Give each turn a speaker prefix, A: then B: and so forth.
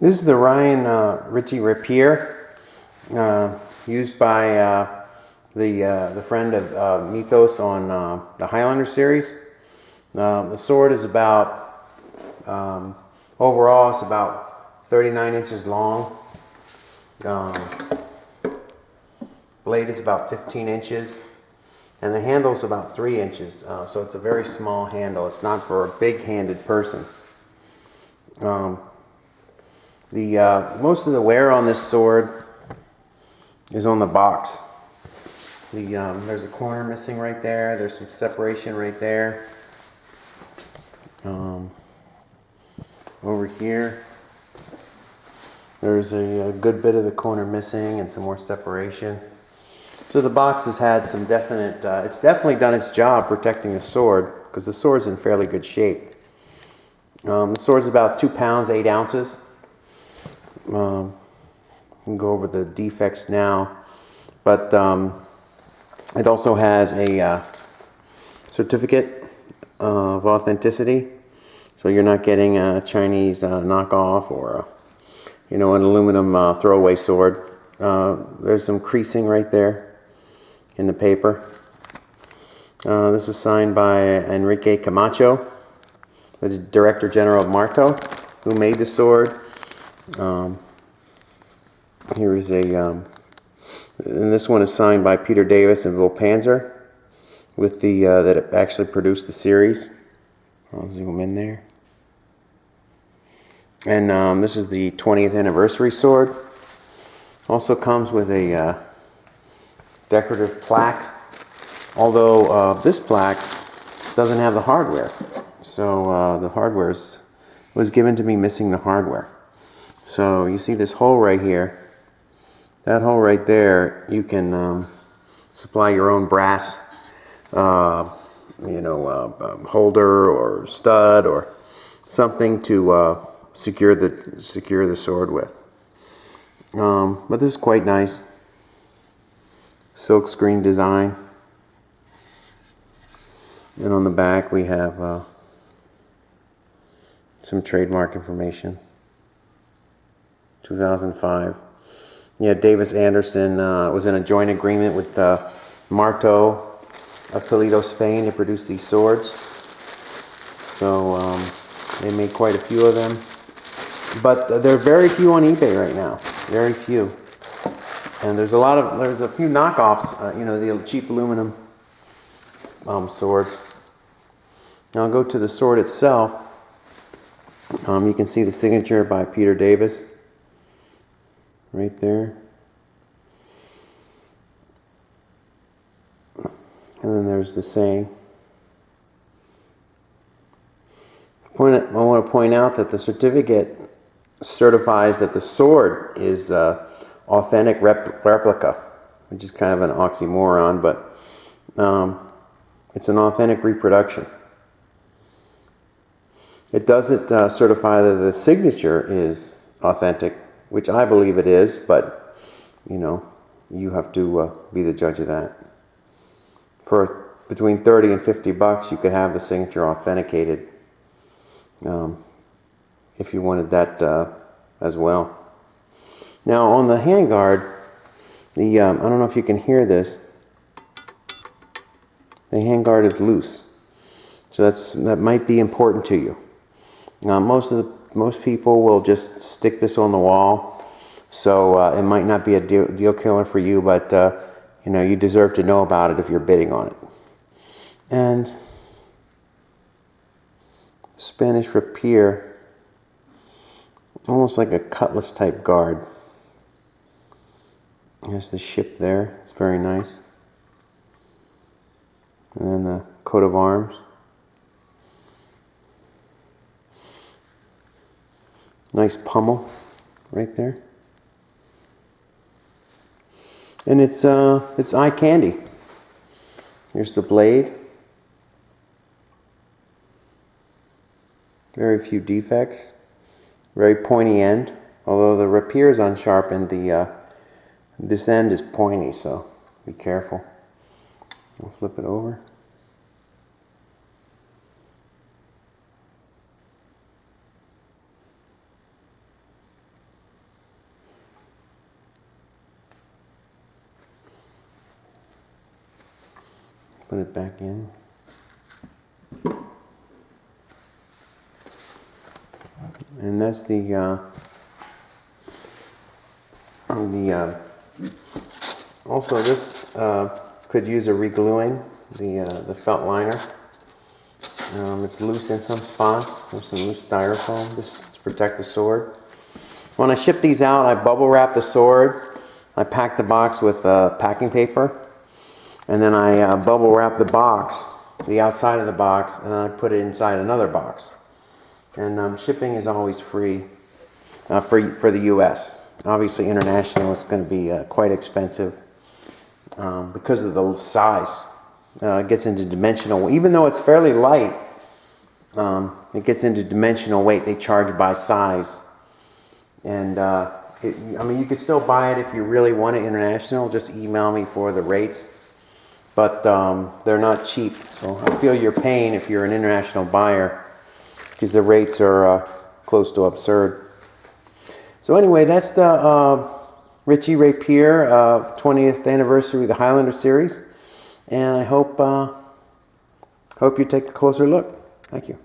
A: This is the Richie Rapier, used by the friend of Mythos on the Highlander series. The sword is about, overall it's about 39 inches long. Blade is about 15 inches. And the handle is about 3 inches, so it's a very small handle. It's not for a big-handed person. Most of the wear on this sword is on the box. There's a corner missing right there. There's some separation right there. Over here, there's a good bit of the corner missing and some more separation. So the box has had some definite, it's definitely done its job protecting the sword, because the sword's in fairly good shape. The sword's about 2 pounds, 8 ounces. We can go over the defects now, but it also has a certificate of authenticity, so you're not getting a Chinese knockoff or an aluminum throwaway sword. There's some creasing right there in the paper. This is signed by Enrique Camacho, the Director General of Marto, who made the sword. Here is and this one is signed by Peter Davis and Will Panzer, with that actually produced the series. I'll zoom in there. And this is the 20th anniversary sword. Also comes with a decorative plaque, although this plaque doesn't have the hardware. So the hardware was given to me missing the hardware. So you see this hole right here. That hole right there, you can supply your own brass, holder or stud or something to secure the sword with. But this is quite nice. Silk screen design. And on the back we have some trademark information. 2005. Yeah, Davis Anderson was in a joint agreement with Marto of Toledo, Spain, to produce these swords. So they made quite a few of them. But there are very few on eBay right now. Very few. And there's a few knockoffs, the cheap aluminum swords. Now I'll go to the sword itself. You can see the signature by Peter Davis right there. And then there's the saying. I want to point out that the certificate certifies that the sword is authentic replica, which is kind of an oxymoron, but it's an authentic reproduction. It doesn't certify that the signature is authentic, which I believe it is, but you have to be the judge of that. For between 30 and 50 bucks, you could have the signature authenticated if you wanted that as well. Now on the handguard, I don't know if you can hear this. The handguard is loose, so that might be important to you. Now most people will just stick this on the wall, so it might not be a deal killer for you, but you deserve to know about it if you're bidding on it. And Spanish rapier, almost like a cutlass type guard. There's the ship there, it's very nice. And then the coat of arms. Nice pummel right there. And it's eye candy. Here's the blade. Very few defects. Very pointy end. Although the rapier is unsharpened, this end is pointy, so be careful. I'll flip it over. Put it back in. And that's also this could use a regluing, the felt liner. It's loose in some spots. There's some loose styrofoam just to protect the sword. When I ship these out, I bubble wrap the sword. I pack the box with packing paper, and then I bubble wrap the box, the outside of the box, and then I put it inside another box. And shipping is always free for the U.S. Obviously, international is going to be quite expensive because of the size. It gets into dimensional. Even though it's fairly light, it gets into dimensional weight. They charge by size, and I mean, you could still buy it if you really want it international. Just email me for the rates, but they're not cheap. So I feel your pain if you're an international buyer, because the rates are close to absurd. So anyway, that's the Richie Rapier 20th anniversary of the Highlander series, and I hope you take a closer look. Thank you.